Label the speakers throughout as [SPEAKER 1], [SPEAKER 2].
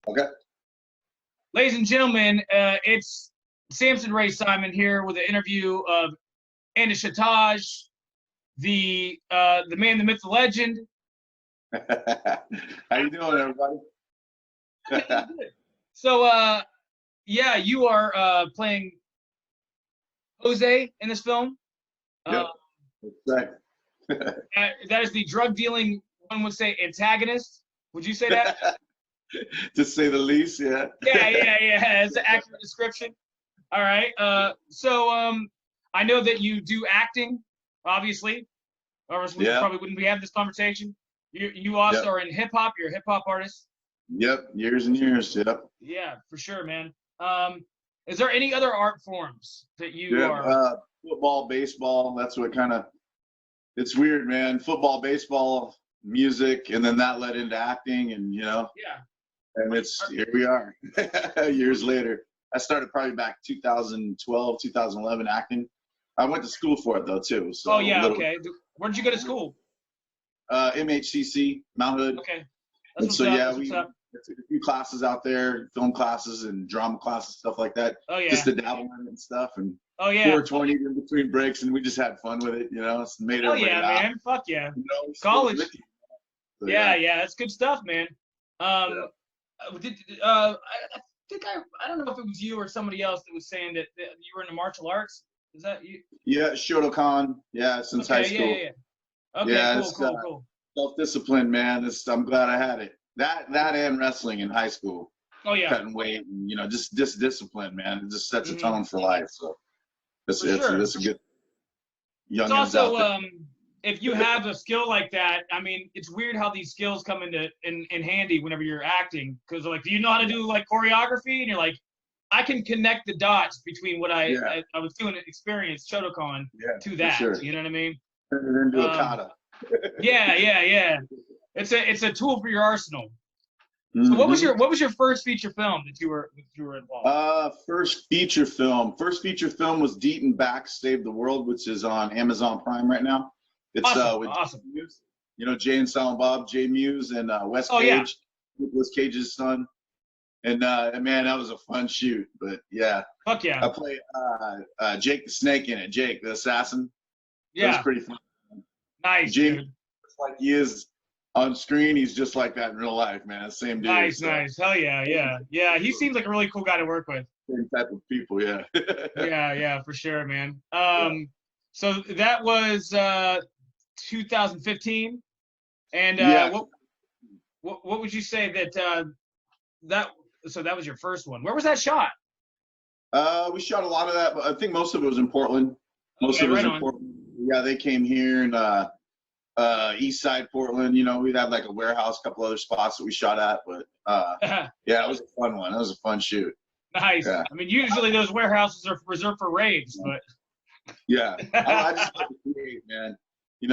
[SPEAKER 1] Okay.
[SPEAKER 2] Ladies and gentlemen, it's Samson Ray Simon here with an interview of AnDisheh, the man, the myth, the legend.
[SPEAKER 1] How you doing, everybody?
[SPEAKER 2] So, yeah, you are playing Jose in this film.
[SPEAKER 1] Yep. That's
[SPEAKER 2] That is the drug dealing, one would say, antagonist. Would you say that?
[SPEAKER 1] To say the least, yeah.
[SPEAKER 2] Yeah. It's an accurate description. All right. So I know that you do acting, obviously, or else we probably wouldn't be having this conversation. You also are in hip hop. You're a hip hop artist.
[SPEAKER 1] Yep. Years and years. Yep.
[SPEAKER 2] Yeah, for sure, man. Is there any other art forms that you are?
[SPEAKER 1] Football, baseball. That's what kind of. It's weird, man. Football, baseball, music, and then that led into acting, and
[SPEAKER 2] Yeah.
[SPEAKER 1] And here we are, years later. I started probably back 2012, 2011 acting. I went to school for it though too. So
[SPEAKER 2] okay. Where did you go to school?
[SPEAKER 1] MHCC, Mount Hood.
[SPEAKER 2] Okay.
[SPEAKER 1] We took a few classes out there, film classes and drama classes, stuff like that.
[SPEAKER 2] Oh yeah.
[SPEAKER 1] Just to dabble in it and stuff, and 420 in between breaks, and we just had fun with it, It's made everybody laugh.
[SPEAKER 2] Man. Fuck yeah. College. So, yeah, that's good stuff, man. I don't know if it was you or somebody else that was saying that you were in the martial arts. Is that you?
[SPEAKER 1] Yeah, Shotokan. Yeah, since high school.
[SPEAKER 2] Yeah. Okay, cool.
[SPEAKER 1] Self-discipline, man. I'm glad I had it. That and wrestling in high school.
[SPEAKER 2] Oh yeah.
[SPEAKER 1] Cutting weight and just discipline, man. It just sets a tone for life. So it's a good young. It's
[SPEAKER 2] also if you have a skill like that, I mean, it's weird how these skills come in handy whenever you're acting. Because like, do you know how to do like choreography? And you're like, I can connect the dots between what I was doing an experience Shotokan to that. Sure. You know what I mean?
[SPEAKER 1] Turn it into a kata.
[SPEAKER 2] Yeah. It's a tool for your arsenal. So what was your first feature film that you were involved?
[SPEAKER 1] First feature film was Deet and Back Save the World, which is on Amazon Prime right now. It's with
[SPEAKER 2] awesome.
[SPEAKER 1] Muse, Jay and Silent Bob, Jay Muse and Wes Cage, Nicolas Cage's son. And man, that was a fun shoot. But yeah.
[SPEAKER 2] Fuck yeah.
[SPEAKER 1] I played Jake the Snake in it, Jake the assassin.
[SPEAKER 2] Yeah.
[SPEAKER 1] That was pretty fun.
[SPEAKER 2] Nice.
[SPEAKER 1] Jake, just like he is on screen, he's just like that in real life, man. Same dude.
[SPEAKER 2] Nice. Hell yeah. Yeah, he seems like a really cool guy to work with.
[SPEAKER 1] Same type of people, yeah.
[SPEAKER 2] yeah, for sure, man. So that was 2015, and what would you say that that was your first one? Where was that shot?
[SPEAKER 1] We shot a lot of that, but I think most of it was in Portland. Most of it was in Portland. Yeah, they came here in East Side Portland. We'd have like a warehouse, a couple other spots that we shot at, but yeah, it was a fun one. It was a fun shoot.
[SPEAKER 2] Nice. Yeah. I mean, usually those warehouses are reserved for raves, but
[SPEAKER 1] yeah, I just like to create, man. You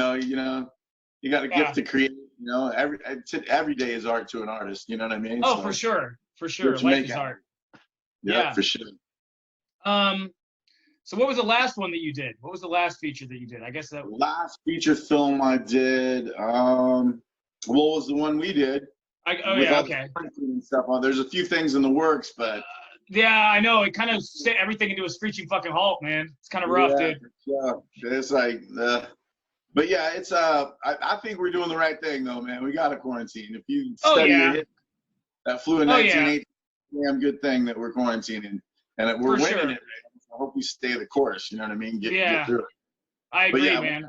[SPEAKER 1] got a gift to create. Every day is art to an artist. You know what I mean?
[SPEAKER 2] Oh, for sure. Life is art.
[SPEAKER 1] Yeah, for sure.
[SPEAKER 2] So what was the last one that you did? What was the last feature that you did? I guess that was...
[SPEAKER 1] Last feature film I did. What was the one we did?
[SPEAKER 2] Okay.
[SPEAKER 1] And stuff on. There's a few things in the works, but.
[SPEAKER 2] Yeah, I know. It kind of set everything into a screeching fucking halt, man. It's kind of rough, dude.
[SPEAKER 1] Yeah, it's like, but yeah, it's I think we're doing the right thing though, man. We got to quarantine. If you study it, that flu in 1980, damn good thing that we're quarantining and we're winning it. I hope we stay the course. You know what I mean? Get through it.
[SPEAKER 2] I agree, man.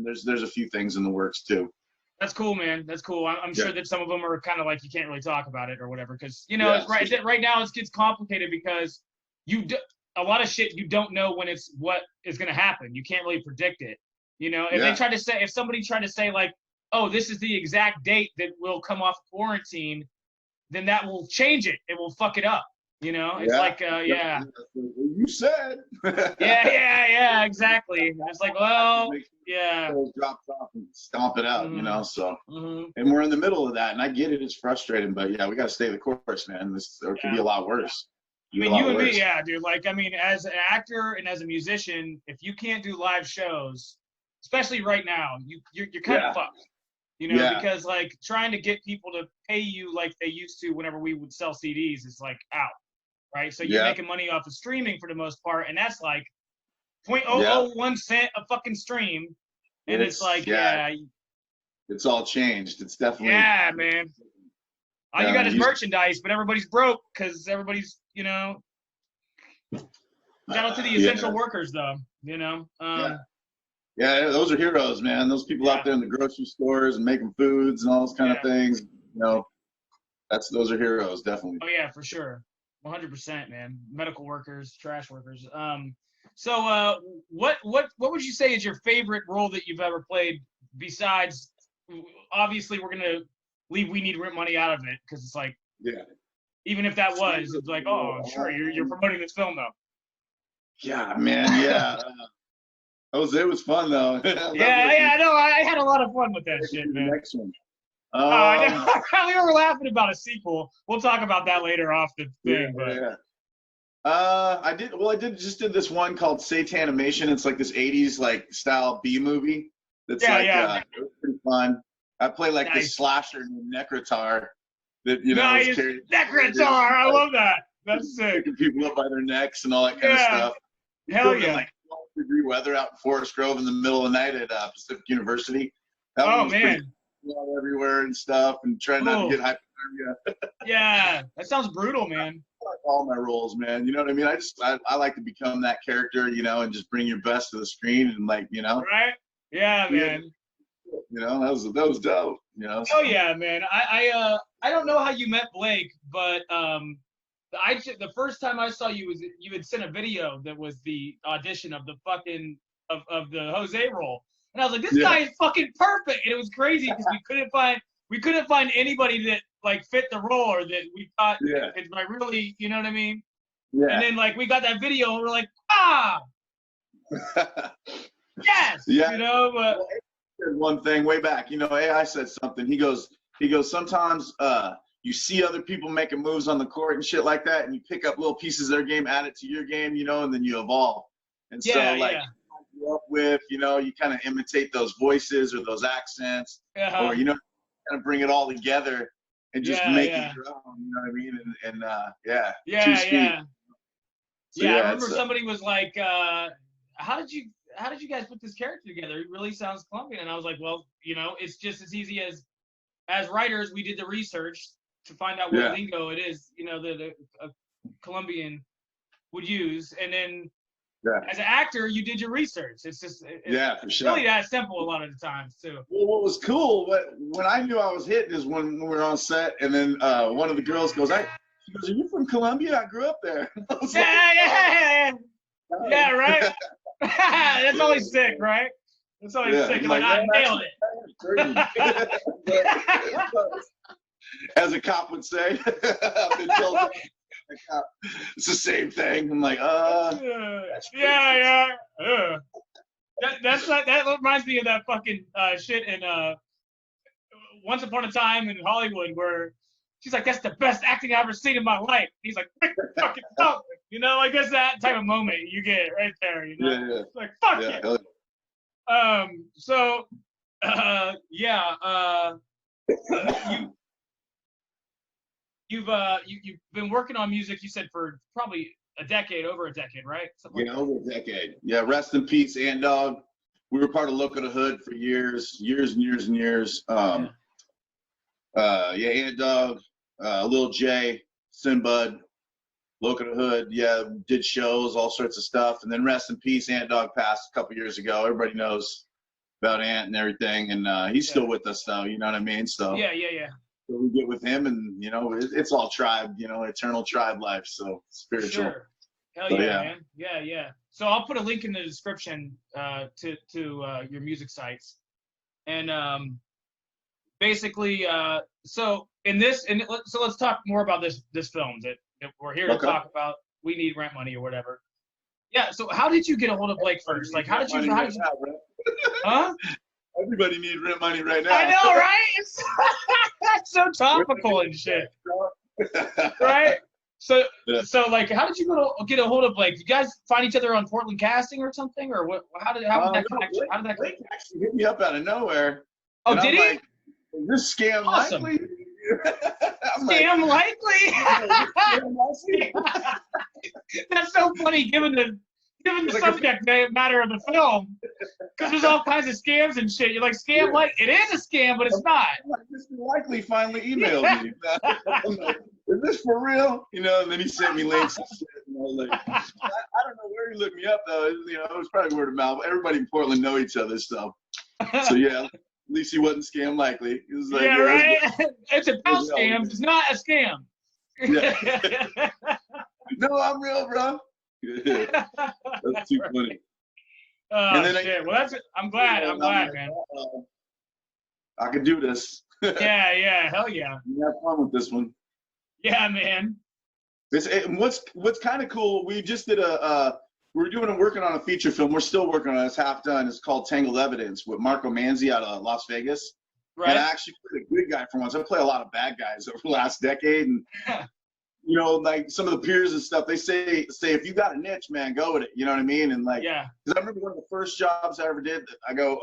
[SPEAKER 1] There's a few things in the works too.
[SPEAKER 2] That's cool, man. That's cool. I'm sure that some of them are kind of like you can't really talk about it or whatever, because right now it gets complicated because a lot of shit you don't know what is going to happen. You can't really predict it. If somebody tried to say like, oh, this is the exact date that will come off quarantine, then that will change it. It will fuck it up. It's like,
[SPEAKER 1] you said.
[SPEAKER 2] yeah, exactly. It's like, well,
[SPEAKER 1] drops off and stomp it out, So, and we're in the middle of that, and I get it. It's frustrating, but yeah, we got to stay the course, man. It could be a lot worse.
[SPEAKER 2] I mean, you and me, dude. Like, I mean, as an actor and as a musician, if you can't do live shows, especially right now, you're kind of fucked. You know, because like trying to get people to pay you like they used to whenever we would sell CDs is like out, right? So you're making money off of streaming for the most part, and that's like 0.001 cent a fucking stream, and it's like
[SPEAKER 1] it's all changed. It's definitely
[SPEAKER 2] man. All you got is merchandise, but everybody's broke because everybody's, you know. Shout out to the essential workers, though. You know.
[SPEAKER 1] Yeah, those are heroes, man. Those people out there in the grocery stores and making foods and all those kind of things. You know, those are heroes, definitely.
[SPEAKER 2] Oh yeah, for sure, 100%, man. Medical workers, trash workers. So what would you say is your favorite role that you've ever played? Besides, obviously, we're gonna leave "We Need Rent Money" out of it because it's like, even if that was, it's like, oh, sure, you're promoting this film though.
[SPEAKER 1] Yeah, man. It was fun though.
[SPEAKER 2] I know. I had a lot of fun with that shit, man.
[SPEAKER 1] Next one.
[SPEAKER 2] I know. We were laughing about a sequel. We'll talk about that later off the thing.
[SPEAKER 1] I did this one called Satanimation. It's like this 80s like style B movie. That's it was pretty fun. I play like this slasher named Necrotar. That
[SPEAKER 2] Necrotar. I love that. That's sick.
[SPEAKER 1] Picking people up by their necks and all that kind of stuff.
[SPEAKER 2] Hell yeah.
[SPEAKER 1] Like 12-degree weather out in Forest Grove in the middle of the night at Pacific University.
[SPEAKER 2] That man.
[SPEAKER 1] Everywhere and stuff, and trying not to get hypothermia.
[SPEAKER 2] Yeah, that sounds brutal, man.
[SPEAKER 1] I like all my roles, man. You know what I mean? I like to become that character, you know, and just bring your best to the screen and like, you know.
[SPEAKER 2] Right? Yeah, man.
[SPEAKER 1] You know, that was dope. You know.
[SPEAKER 2] Oh yeah, man. I don't know how you met Blake, but the first time I saw you was you had sent a video that was the audition of the fucking of the Jose role, and I was like, this guy is fucking perfect, and it was crazy because we couldn't find anybody that like fit the role or that we thought it's like really, you know what I mean? Yeah. And then like we got that video and we're like, yes, you know, but.
[SPEAKER 1] One thing way back, you know, AI said something. He goes, sometimes you see other people making moves on the court and shit like that, and you pick up little pieces of their game, add it to your game, you know, and then you evolve. And so, like, you grew up with, you know, you kind of imitate those voices or those accents, or, you know, kind of bring it all together and just make it your own, you know what I mean? And
[SPEAKER 2] So, I remember somebody was like, how did you guys put this character together? It really sounds Colombian. And I was like, well, you know, it's just as easy as writers, we did the research to find out what lingo it is, you know, that a Colombian would use. And then as an actor, you did your research. It's just,
[SPEAKER 1] for sure.
[SPEAKER 2] Really that simple a lot of the times too.
[SPEAKER 1] Well, what was cool, when I knew I was hitting is when we were on set, and then one of the girls goes, she goes, are you from Colombia? I grew up there.
[SPEAKER 2] Yeah, right? That's always sick, right? That's always sick. Like, I nailed it.
[SPEAKER 1] As a cop would say. I've been told it's the same thing. I'm like, that's
[SPEAKER 2] that reminds me of that fucking shit in Once Upon a Time in Hollywood where she's like, that's the best acting I've ever seen in my life. He's like, fucking fuck. You know, like that's that type of moment you get right there, you know?
[SPEAKER 1] Yeah.
[SPEAKER 2] It's like, fuck you've been working on music, you said, for probably over a decade, right? Something like
[SPEAKER 1] over a decade. Yeah, rest in peace, AnDog. We were part of Look of the Hood for years and years and years. AnDog, Lil J, Sinbud, Look of the Hood, did shows, all sorts of stuff. And then rest in peace, AnDog passed a couple years ago. Everybody knows about Ant and everything. And he's still with us though, you know what I mean? So
[SPEAKER 2] yeah.
[SPEAKER 1] So we get with him, and you know, it's all tribe, you know, eternal tribe life. So spiritual.
[SPEAKER 2] Sure. Hell yeah, man. Yeah. So I'll put a link in the description to your music sites. And basically, so let's talk more about this film that we're here to talk about. We Need Rent Money or whatever. Yeah. So how did you get a hold of Blake first? Like, how did you? Huh?
[SPEAKER 1] Everybody needs rent money right now.
[SPEAKER 2] I know, right? That's so topical and shit. Right? So like, how did you get a hold of Blake? Did you guys find each other on Portland Casting or something, or what? How did that connection? How did that?
[SPEAKER 1] Blake actually hit me up out of nowhere.
[SPEAKER 2] Oh, did he?
[SPEAKER 1] Like, Is this scam
[SPEAKER 2] awesome.
[SPEAKER 1] likely?
[SPEAKER 2] Scam likely? That's so funny, given the subject matter of the film, because there's all kinds of scams and shit. You're like, scam like it is a scam, but it's not.
[SPEAKER 1] Mr. Likely finally emailed me. I'm like, is this for real? You know, and then he sent me links and shit. And I was like, I don't know where he looked me up though. You know, it was probably word of mouth. Everybody in Portland know each other, so yeah. At least he wasn't scam likely. He was like,
[SPEAKER 2] yeah, right. It's about scams. It's not a scam.
[SPEAKER 1] Yeah. No, I'm real, bro. That's too funny.
[SPEAKER 2] Oh, and then shit. Well, I'm glad, man.
[SPEAKER 1] I can do this.
[SPEAKER 2] Yeah, hell yeah.
[SPEAKER 1] You have fun with this one.
[SPEAKER 2] Yeah, man.
[SPEAKER 1] What's kind of cool, we just did we're working on a feature film. We're still working on it. It's half done. It's called Tangled Evidence with Marco Manzi out of Las Vegas. Right. And I actually played a good guy for once. I play a lot of bad guys over the last decade. And, you know, like some of the peers and stuff, they say if you got a niche, man, go with it. You know what I mean? And like, because I remember one of the first jobs I ever did, I go,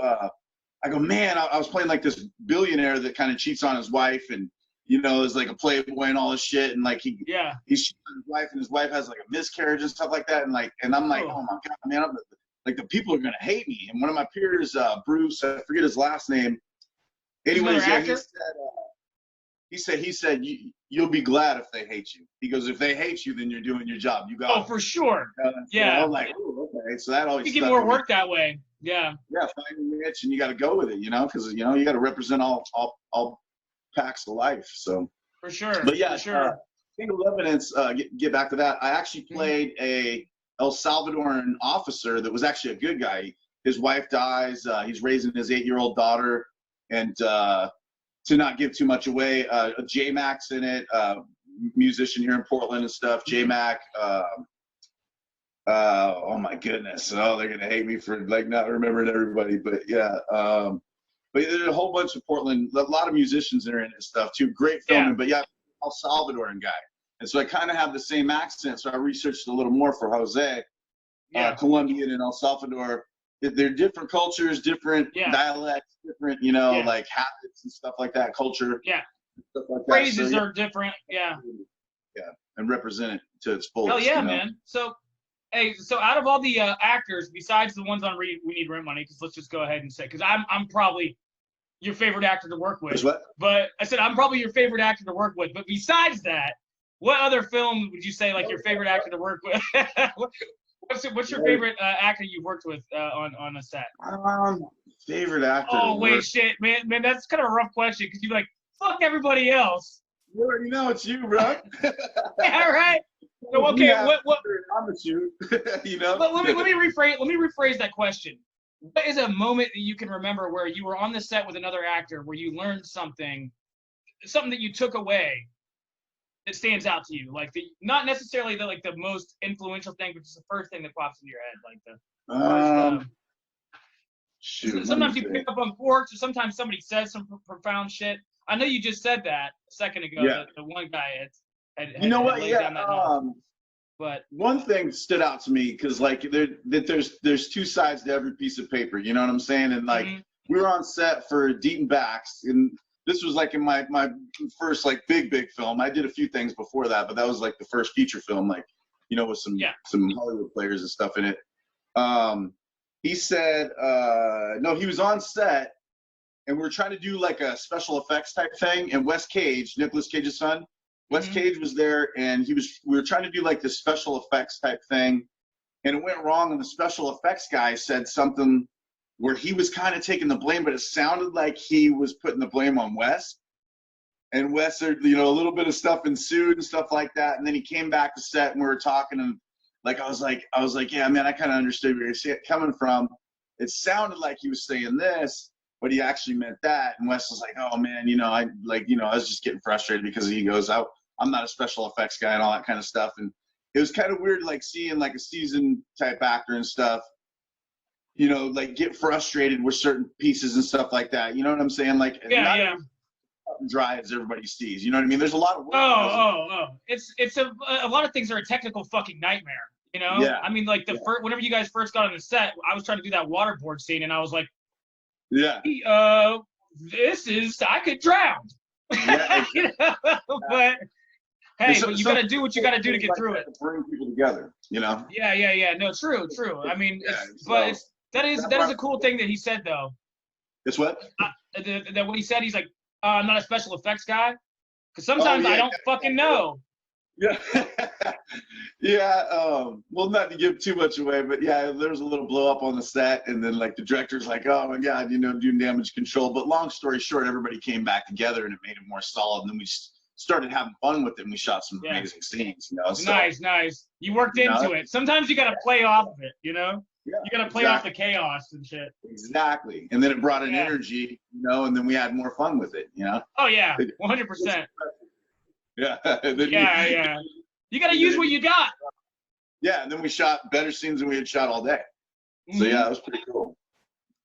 [SPEAKER 1] man, I was playing like this billionaire that kind of cheats on his wife and, you know, is like a playboy and all this shit. And like, he's cheating on his wife and his wife has like a miscarriage and stuff like that. And like, and I'm like, oh my God, man, like the people are going to hate me. And one of my peers, Bruce, I forget his last name. Anyways, yeah, he said, you'll be glad if they hate you. He goes, if they hate you, then you're doing your job. You got
[SPEAKER 2] it. For sure.
[SPEAKER 1] Yeah. So I'm like, oh, okay. So that always
[SPEAKER 2] you get more work that way. Yeah.
[SPEAKER 1] Yeah, find your niche and you got to go with it, you know, because you know you got to represent all packs of life. So
[SPEAKER 2] for sure.
[SPEAKER 1] But yeah,
[SPEAKER 2] for sure.
[SPEAKER 1] Tangled Evidence. Get back to that. I actually played a El Salvadoran officer that was actually a good guy. His wife dies. He's raising his 8-year-old daughter, and to not give too much away, J-Mac's in it, musician here in Portland and stuff. J-Mac. Oh my goodness. Oh, they're gonna hate me for like not remembering everybody, but yeah. But there's a whole bunch of Portland, a lot of musicians that are in it and stuff too. Great filming, but yeah, El Salvadoran guy. And so I kind of have the same accent. So I researched a little more for Jose. Colombian and El Salvador. They're different cultures, different dialects, different, you know, like habits and stuff like that, culture.
[SPEAKER 2] Yeah.
[SPEAKER 1] Stuff like
[SPEAKER 2] Phrases
[SPEAKER 1] that. So,
[SPEAKER 2] are different. Yeah.
[SPEAKER 1] Yeah. And represent it to its fullest.
[SPEAKER 2] Hell yeah,
[SPEAKER 1] you know?
[SPEAKER 2] Man. So, hey, so out of all the actors, besides the ones on We Need Rent Money, because let's just go ahead and say, because I'm probably your favorite actor to work with.
[SPEAKER 1] What?
[SPEAKER 2] But I said I'm probably your favorite actor to work with. But besides that, what other film would you say like your favorite actor to work with? What's your favorite actor you've worked with on a set?
[SPEAKER 1] Favorite actor.
[SPEAKER 2] Oh wait, shit, man, that's kind of a rough question because you're like, fuck everybody else.
[SPEAKER 1] You already know it's you, bro.
[SPEAKER 2] Yeah, right. So okay, what?
[SPEAKER 1] I'm a shoot. You know.
[SPEAKER 2] Let me rephrase that question. What is a moment that you can remember where you were on the set with another actor where you learned something that you took away that stands out to you, like not necessarily the most influential thing, but just the first thing that pops into your head, like the shoot. Sometimes you pick up on quirks, or sometimes somebody says some profound shit. I know you just said that a second ago.
[SPEAKER 1] Yeah.
[SPEAKER 2] The one guy had
[SPEAKER 1] you know what?
[SPEAKER 2] Yeah. Down that but
[SPEAKER 1] one thing stood out to me because like there's two sides to every piece of paper. You know what I'm saying? And like we were on set for Deaton Backs, and this was like in my first like big film. I did a few things before that, but that was like the first feature film, like, you know, with some Hollywood players and stuff in it. He said, no, he was on set and we were trying to do like a special effects type thing. And Wes Cage, Nicolas Cage's son, Wes Cage was there, and we were trying to do like this special effects type thing, and it went wrong. And the special effects guy said something where he was kind of taking the blame, but it sounded like he was putting the blame on Wes. And Wes, you know, a little bit of stuff ensued and stuff like that. And then he came back to set, and we were talking, and like I was like, yeah, man, I kind of understood where you're coming from. It sounded like he was saying this, but he actually meant that. And Wes was like, oh man, you know, I was just getting frustrated because he goes, I'm not a special effects guy and all that kind of stuff. And it was kind of weird, like seeing like a seasoned type actor and stuff, you know, like get frustrated with certain pieces and stuff like that. You know what I'm saying? Like, not dry as everybody sees. You know what I mean? There's a lot of work.
[SPEAKER 2] It's a lot of things are a technical fucking nightmare. You know?
[SPEAKER 1] Yeah.
[SPEAKER 2] I mean, like whenever you guys first got on the set, I was trying to do that waterboard scene, and I was like, I could drown.
[SPEAKER 1] Yeah,
[SPEAKER 2] you know? But hey, but you got to do what you got to do to get through it.
[SPEAKER 1] To bring people together, you know.
[SPEAKER 2] Yeah. No, true. I mean, that is a cool thing that he said though.
[SPEAKER 1] It's what?
[SPEAKER 2] That what he said. He's like, I'm not a special effects guy, because sometimes I don't fucking know.
[SPEAKER 1] Yeah. Yeah. Well, not to give too much away, but yeah, there was a little blow up on the set, and then like the director's like, oh my God, you know, doing damage control. But long story short, everybody came back together and it made it more solid. And then we just started having fun with it, and we shot some amazing scenes, you know. So,
[SPEAKER 2] nice. You worked into it. Sometimes you got to play off of it, you know. Yeah, you got to play off the chaos and shit.
[SPEAKER 1] Exactly. And then it brought an energy, you know, and then we had more fun with it, you know.
[SPEAKER 2] Oh yeah, 100%.
[SPEAKER 1] Yeah.
[SPEAKER 2] Yeah. You got to use what you got.
[SPEAKER 1] Yeah, and then we shot better scenes than we had shot all day. So yeah, it was pretty cool.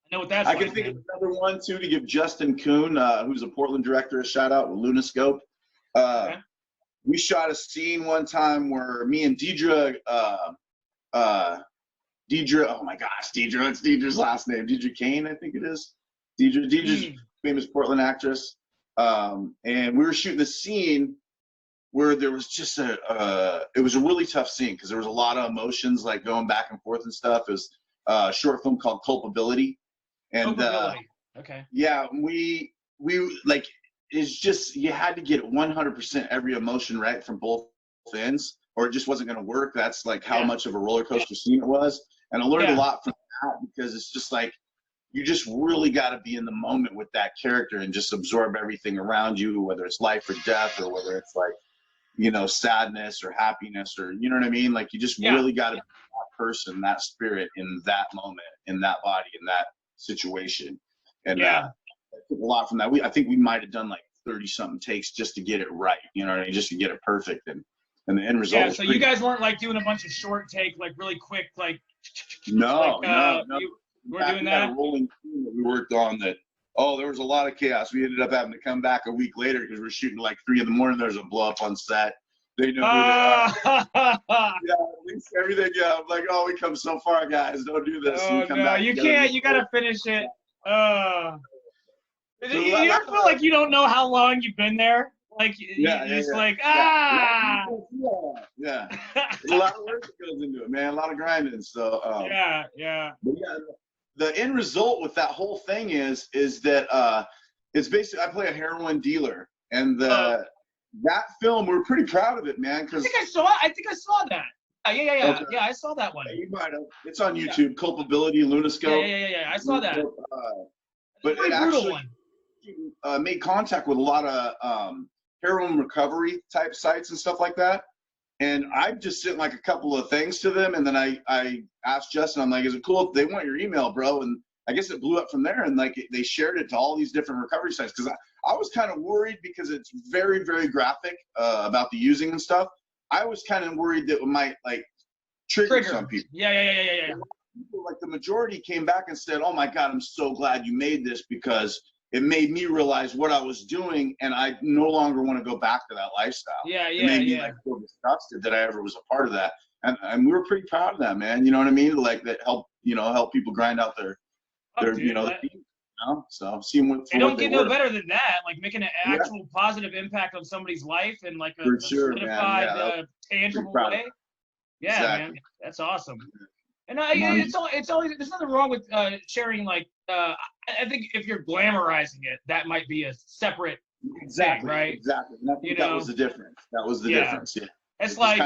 [SPEAKER 2] I know what that's
[SPEAKER 1] like. I can think of another one too to give Justin Kuhn, who's a Portland director, a shout out with Lunascope. We shot a scene one time where me and Deidre, oh my gosh, Deidre, what's Deidre's last name? Deidre Kane, I think it is. Deidre's a famous Portland actress. And we were shooting the scene where there was just it was a really tough scene because there was a lot of emotions like going back and forth and stuff. It was a short film called Culpability. And
[SPEAKER 2] okay.
[SPEAKER 1] Yeah, we like, it's just, you had to get 100% every emotion right from both ends, or it just wasn't going to work. That's like how much of a roller coaster scene it was. And I learned a lot from that, because it's just like, you just really got to be in the moment with that character and just absorb everything around you, whether it's life or death, or whether it's like, you know, sadness or happiness, or, you know what I mean? Like, you just really got to be that person, that spirit in that moment, in that body, in that situation. And I took a lot from that. I think we might have done like 30 something takes just to get it right, you know what I mean? Just to get it perfect. And the end result was
[SPEAKER 2] so you guys weren't like doing a bunch of short take, like really quick, like
[SPEAKER 1] no.
[SPEAKER 2] We're doing that.
[SPEAKER 1] A rolling scene that we worked on that. Oh, there was a lot of chaos. We ended up having to come back a week later because we're shooting like 3 a.m. There's a blow up on set. They know who they are. Yeah, at least everything. Yeah, I'm like, oh, we come so far, guys. Don't do this.
[SPEAKER 2] Oh no, you can't. You gotta finish it. You ever feel like you don't know how long you've been there? Like you're just like
[SPEAKER 1] Yeah. A lot of work that goes into it, man. A lot of grinding. So
[SPEAKER 2] yeah.
[SPEAKER 1] But yeah, the end result with that whole thing is that it's basically, I play a heroin dealer, and that film, we're pretty proud of it, man. Because
[SPEAKER 2] I think I saw that. Yeah. Okay. Yeah, I saw that one.
[SPEAKER 1] Yeah, you might have. It's on YouTube. Culpability, Lunascope.
[SPEAKER 2] Yeah. I saw that.
[SPEAKER 1] But it actually made contact with a lot of heroin recovery type sites and stuff like that. And I just sent like a couple of things to them, and then I asked Justin, I'm like, is it cool if they want your email, bro? And I guess it blew up from there, and like they shared it to all these different recovery sites, because I was kind of worried, because it's very, very graphic about the using and stuff. I was kind of worried that it might like trigger some people.
[SPEAKER 2] Yeah.
[SPEAKER 1] Like the majority came back and said, oh my God, I'm so glad you made this, because it made me realize what I was doing, and I no longer want to go back to that lifestyle. It made me like feel disgusted that I ever was a part of that, and we were pretty proud of that, man. You know what I mean? Like that help people grind out their you know. So seeing what
[SPEAKER 2] they don't get no better than that. Like making an actual positive impact on somebody's life in like a solidified, tangible way. Yeah, exactly. Man, that's awesome. And it's always there's nothing wrong with sharing like I think if you're glamorizing it, that might be a separate thing, right?
[SPEAKER 1] Exactly. And I think that was the difference. That was the difference. Yeah.
[SPEAKER 2] It's like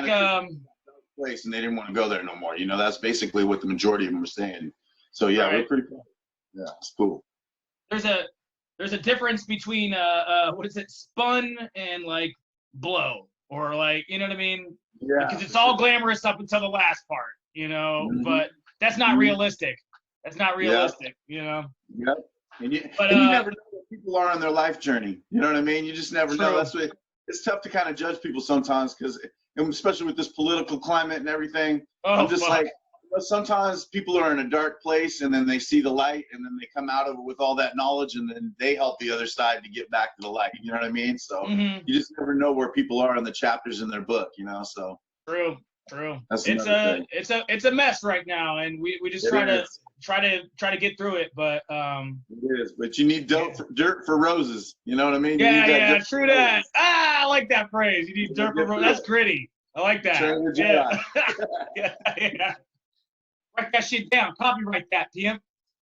[SPEAKER 1] place, and they didn't want to go there no more. You know, that's basically what the majority of them were saying. So yeah, we're pretty cool. Yeah, it's cool.
[SPEAKER 2] There's a difference between what is it, spun and like blow, or like, you know what I mean? Yeah. Because it's all glamorous up until the last part, you know, but that's not realistic. That's not realistic, you know?
[SPEAKER 1] Yep. And you never know what people are on their life journey. You know what I mean? You just never know. That's what it's tough to kind of judge people sometimes, because especially with this political climate and everything, I'm just like, sometimes people are in a dark place, and then they see the light, and then they come out of it with all that knowledge, and then they help the other side to get back to the light. You know what I mean? So you just never know where people are in the chapters in their book, you know? So
[SPEAKER 2] true. True. It's a mess right now, and we just try to get through it, but
[SPEAKER 1] it is. But you need dirt for roses. You know what I mean?
[SPEAKER 2] Yeah, true that. I like that phrase. You need dirt for roses. That's gritty. I like that. Yeah. Yeah. Write that shit down. Copyright that, PM.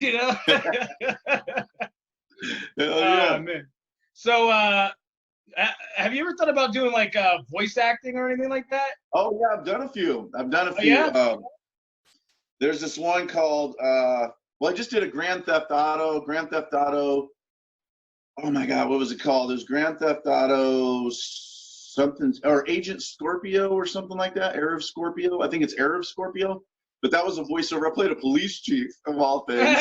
[SPEAKER 2] You know? Man. So, have you ever thought about doing like voice acting or anything like that?
[SPEAKER 1] Oh yeah, I've done a few.
[SPEAKER 2] Oh, yeah?
[SPEAKER 1] There's this one called I just did a Grand Theft Auto. Oh my God, what was it called? There's Grand Theft Auto something, or Agent Scorpio or something like that. Arab Scorpio. I think it's Arab Scorpio. But that was a voiceover. I played a police chief of all things.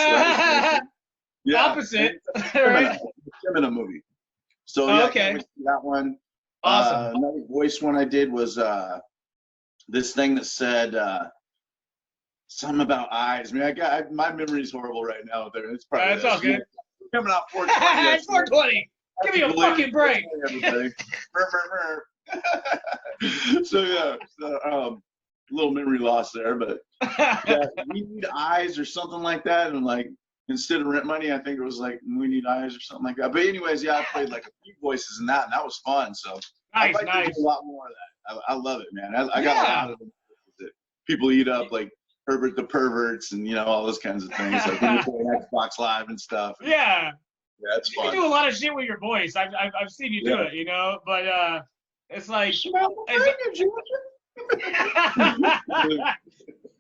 [SPEAKER 1] So
[SPEAKER 2] opposite. Right?
[SPEAKER 1] In a movie. So yeah, okay. I can't wait to see that one.
[SPEAKER 2] Awesome.
[SPEAKER 1] Another voice one I did was this thing that said something about eyes. I mean, my memory's horrible right now. There, it's probably
[SPEAKER 2] it's all good.
[SPEAKER 1] Coming out 420.
[SPEAKER 2] It's 420. Give me a fucking break.
[SPEAKER 1] So yeah, little memory loss there, but yeah, we need eyes or something like that, and like instead of rent money, I think it was like we need eyes or something like that. But anyways, yeah, I played like a few voices in that, and that was fun. So I'd like to do a lot more of that. I love it, man. I got a lot of them that people eat up, like Herbert the Perverts, and all those kinds of things. Like when you play Xbox Live and stuff.
[SPEAKER 2] Yeah,
[SPEAKER 1] it's fun.
[SPEAKER 2] You can do a lot of shit with your voice. I've seen you do it, but it's like.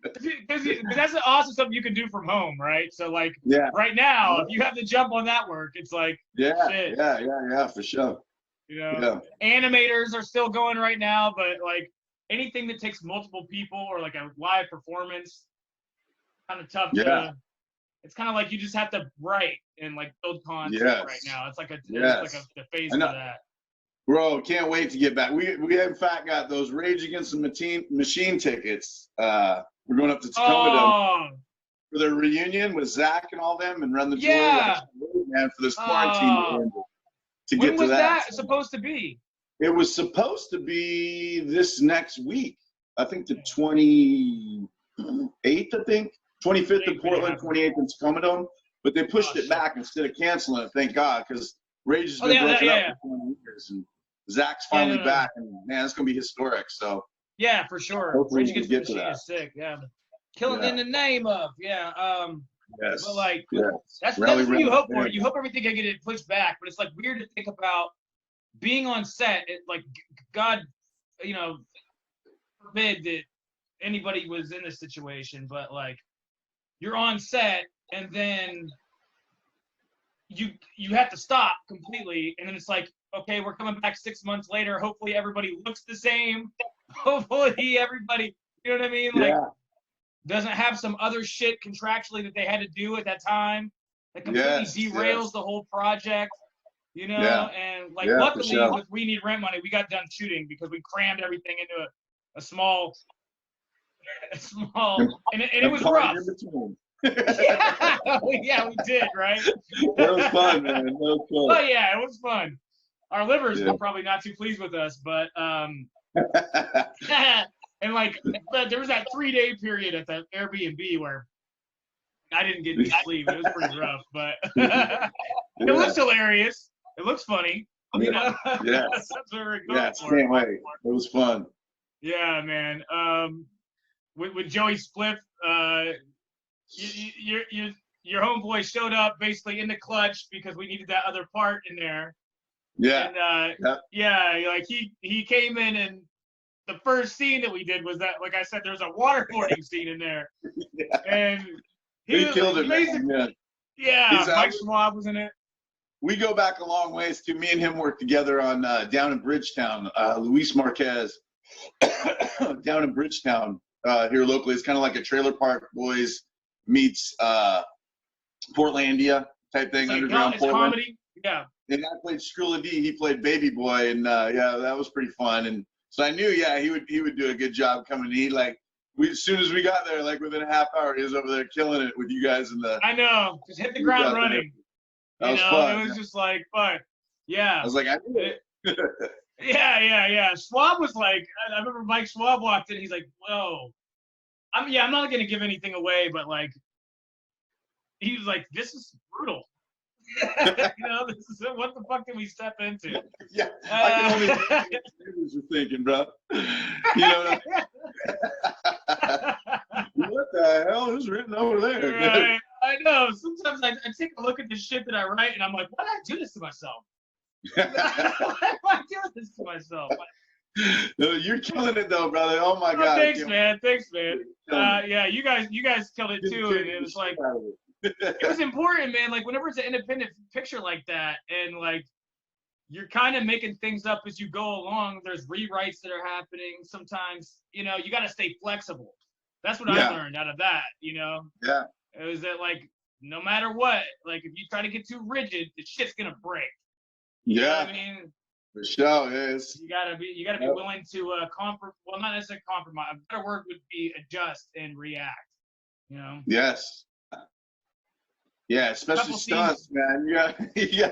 [SPEAKER 2] Because that's awesome stuff you can do from home, right? So like right now, if you have to jump on that work, it's like shit.
[SPEAKER 1] Yeah, for sure.
[SPEAKER 2] Animators are still going right now, but like anything that takes multiple people or like a live performance, kind of tough. It's kind of like you just have to write and like build content right now. It's like the phase of that.
[SPEAKER 1] Bro, can't wait to get back. We in fact got those Rage Against the Machine tickets. We're going up to Tacoma for their reunion with Zach and all them and run the tour. Man, for this quarantine to get to that.
[SPEAKER 2] When was that supposed to be?
[SPEAKER 1] It was supposed to be this next week. I think the 28th, 25th in Portland, 28th in Tacoma Dome. But they pushed it back instead of canceling it, thank God, because Rage has been broken up for 20 years. And Zach's finally back, and man, it's going to be historic. So
[SPEAKER 2] yeah, for sure. Rage Against the Machine is sick. Yeah. Killing in the name of. Yeah.
[SPEAKER 1] Yes.
[SPEAKER 2] But like, that's what you hope for. You hope everything can get pushed back, but it's like weird to think about being on set. Like, God, forbid that anybody was in this situation, but like, you're on set and then you have to stop completely, and then it's like, okay, we're coming back 6 months later. Hopefully everybody looks the same. Hopefully everybody, you know what I mean? Like, doesn't have some other shit contractually that they had to do at that time that completely derails the whole project, and like luckily with We Need Rent Money, we got done shooting because we crammed everything into a small, and it was rough. Yeah, we did, right?
[SPEAKER 1] That was fun, man. That was fun.
[SPEAKER 2] Oh yeah, it was fun. Our livers were probably not too pleased with us, but and like there was that 3-day period at the Airbnb where I didn't get any sleep. It was pretty rough, but it looks hilarious. It looks funny.
[SPEAKER 1] Yes.
[SPEAKER 2] That's what we're going for.
[SPEAKER 1] Can't wait. It was fun.
[SPEAKER 2] Yeah, man. With Joey Spliff, your homeboy showed up basically in the clutch because we needed that other part in there.
[SPEAKER 1] Yeah.
[SPEAKER 2] And like he came in, and the first scene that we did was that, like I said, there's a waterboarding scene in there. And
[SPEAKER 1] he killed it, man.
[SPEAKER 2] Yeah, Mike Schwab was in it.
[SPEAKER 1] We go back a long ways too. Me and him worked together on down in Bridgetown. Luis Marquez down in Bridgetown here locally. It's kind of like a Trailer Park Boys meets Portlandia type thing, underground Portland.
[SPEAKER 2] Comedy. Yeah.
[SPEAKER 1] And I played Skrilla D. He played Baby Boy, and that was pretty fun. And so I knew, he would do a good job coming in. As soon as we got there, like within a half hour, he was over there killing it with you guys in the.
[SPEAKER 2] I know, just hit the ground running.
[SPEAKER 1] That was fun.
[SPEAKER 2] It was just like fun. Yeah.
[SPEAKER 1] I was like, I knew it.
[SPEAKER 2] Yeah. Schwab was like, I remember Mike Schwab walked in. He's like, "Whoa, I'm not gonna give anything away, but like, he was like, this is brutal." You know, this is what the fuck did we step into?
[SPEAKER 1] Yeah, I can only imagine what neighbors are thinking, bro. You know, what the hell is written over there?
[SPEAKER 2] Right. I know. Sometimes I take a look at the shit that I write, and I'm like, why did I do this to myself? Why did I do this to myself?
[SPEAKER 1] No, you're killing it though, brother. Oh my God.
[SPEAKER 2] Thanks, man. Yeah, you guys killed it too, and it was like, it was important, man. Like whenever it's an independent picture like that, and like you're kind of making things up as you go along. There's rewrites that are happening. Sometimes, you know, you got to stay flexible. That's what I learned out of that. You know.
[SPEAKER 1] Yeah.
[SPEAKER 2] It was that like no matter what, like if you try to get too rigid, the shit's gonna break. You know what I mean?
[SPEAKER 1] For sure, yes.
[SPEAKER 2] You gotta be willing to well, not necessarily compromise. A better word would be adjust and react. You know?
[SPEAKER 1] Yes. Yeah, especially stunts, man. You got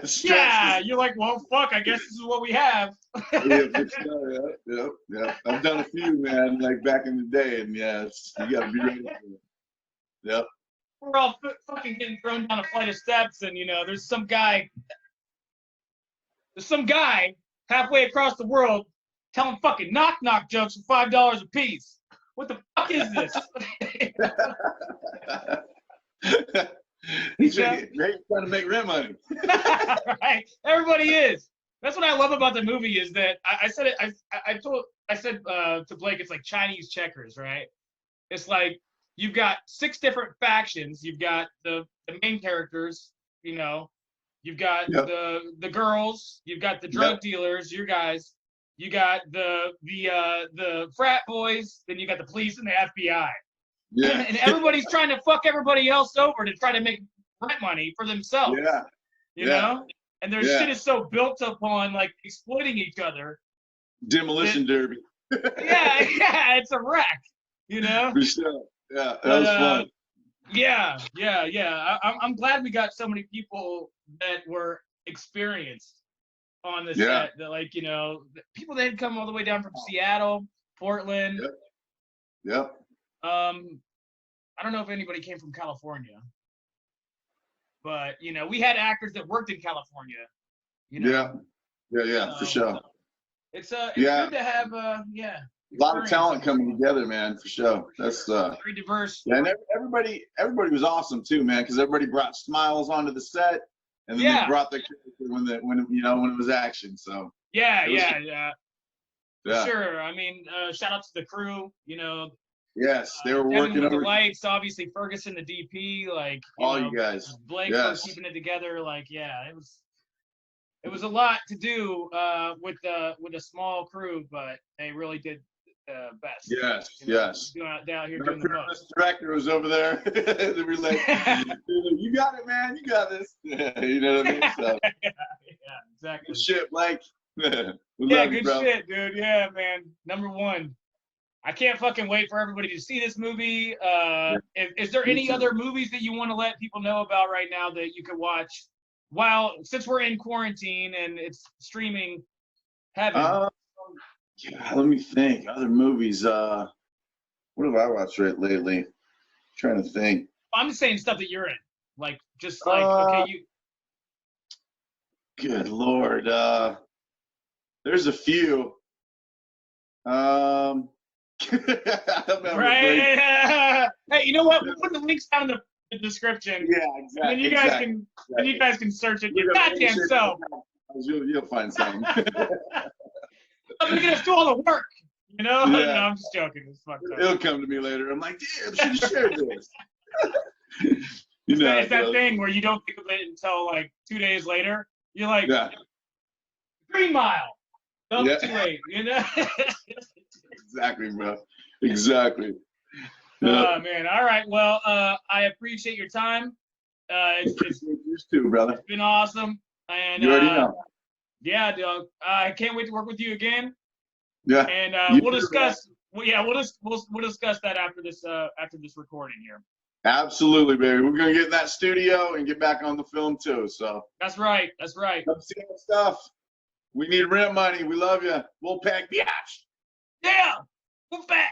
[SPEAKER 1] stretch.
[SPEAKER 2] Yeah, you're like, well, fuck. I guess this is what we have.
[SPEAKER 1] Yeah, for sure. Yeah. I've done a few, man, like back in the day, and you gotta be ready for it. Yep.
[SPEAKER 2] We're all fucking getting thrown down a flight of steps, and you know, there's some guy halfway across the world telling fucking knock jokes for $5 a piece. What the fuck is this?
[SPEAKER 1] He's trying to make rent money.
[SPEAKER 2] Right. Everybody is. That's what I love about the movie is that I said it. I said to Blake, it's like Chinese checkers, right? It's like you've got 6 different factions. You've got the main characters, you know. You've got the girls. You've got the drug dealers. You guys. You got the frat boys. Then you got the police and the FBI. Yeah. And everybody's trying to fuck everybody else over to try to make rent money for themselves. Yeah. You know? And their shit is so built upon like exploiting each other.
[SPEAKER 1] Demolition derby.
[SPEAKER 2] Yeah, it's a wreck. You know?
[SPEAKER 1] For sure. Yeah, that was fun.
[SPEAKER 2] Yeah. I'm glad we got so many people that were experienced on the set. That like, you know, people that had come all the way down from Seattle, Portland.
[SPEAKER 1] Yep.
[SPEAKER 2] I don't know if anybody came from California, but you know, we had actors that worked in California. You know? Yeah, for sure. It's good to have
[SPEAKER 1] a lot of talent coming together, man, for sure. That's
[SPEAKER 2] very diverse.
[SPEAKER 1] Yeah, and everybody was awesome too, man, because everybody brought smiles onto the set, and then they brought their character when it was action. So
[SPEAKER 2] yeah. Sure. I mean, shout out to the crew. You know.
[SPEAKER 1] Yes, they were working
[SPEAKER 2] over the lights. Obviously, Ferguson, the DP, like
[SPEAKER 1] you guys.
[SPEAKER 2] Blake was keeping it together. Like, it was a lot to do with a small crew, but they really did the best.
[SPEAKER 1] Yes.
[SPEAKER 2] Down here doing the most.
[SPEAKER 1] The director was over there. They were like, "You got it, man. You got this." You know what I mean? So,
[SPEAKER 2] yeah, exactly.
[SPEAKER 1] Good shit, Blake.
[SPEAKER 2] Good shit, dude. Yeah, man. Number 1. I can't fucking wait for everybody to see this movie. Is there any other movies that you want to let people know about right now that you could watch since we're in quarantine and it's streaming heaven?
[SPEAKER 1] Let me think. Other movies. What have I watched lately? Trying to think.
[SPEAKER 2] I'm just saying stuff that you're in. Like, just like, okay, you.
[SPEAKER 1] Good Lord. There's a few.
[SPEAKER 2] Right. Hey, you know what? We'll put the links down in the description.
[SPEAKER 1] Yeah, exactly.
[SPEAKER 2] And you guys can search it your goddamn self.
[SPEAKER 1] You'll find something.
[SPEAKER 2] I'm gonna do all the work. You know? Yeah. No, I'm just joking. It's fucked up.
[SPEAKER 1] It'll come to me later. I'm like, damn, should have shared this.
[SPEAKER 2] It's that thing where you don't think of it until like 2 days later. You're like, 3 Mile. Too late. You know?
[SPEAKER 1] Exactly, bro. Exactly.
[SPEAKER 2] Oh, man. All right. Well, I appreciate your time.
[SPEAKER 1] It's yours too, brother.
[SPEAKER 2] It's been awesome. And
[SPEAKER 1] you already know.
[SPEAKER 2] Yeah, dog. I can't wait to work with you again.
[SPEAKER 1] Yeah.
[SPEAKER 2] And we'll discuss. We'll discuss that after this recording here.
[SPEAKER 1] Absolutely, baby. We're gonna get in that studio and get back on the film too. So.
[SPEAKER 2] That's right.
[SPEAKER 1] Come see that stuff. We need rent money. We love you. Wolvpact, biatch.
[SPEAKER 2] Yeah. Wolvpact.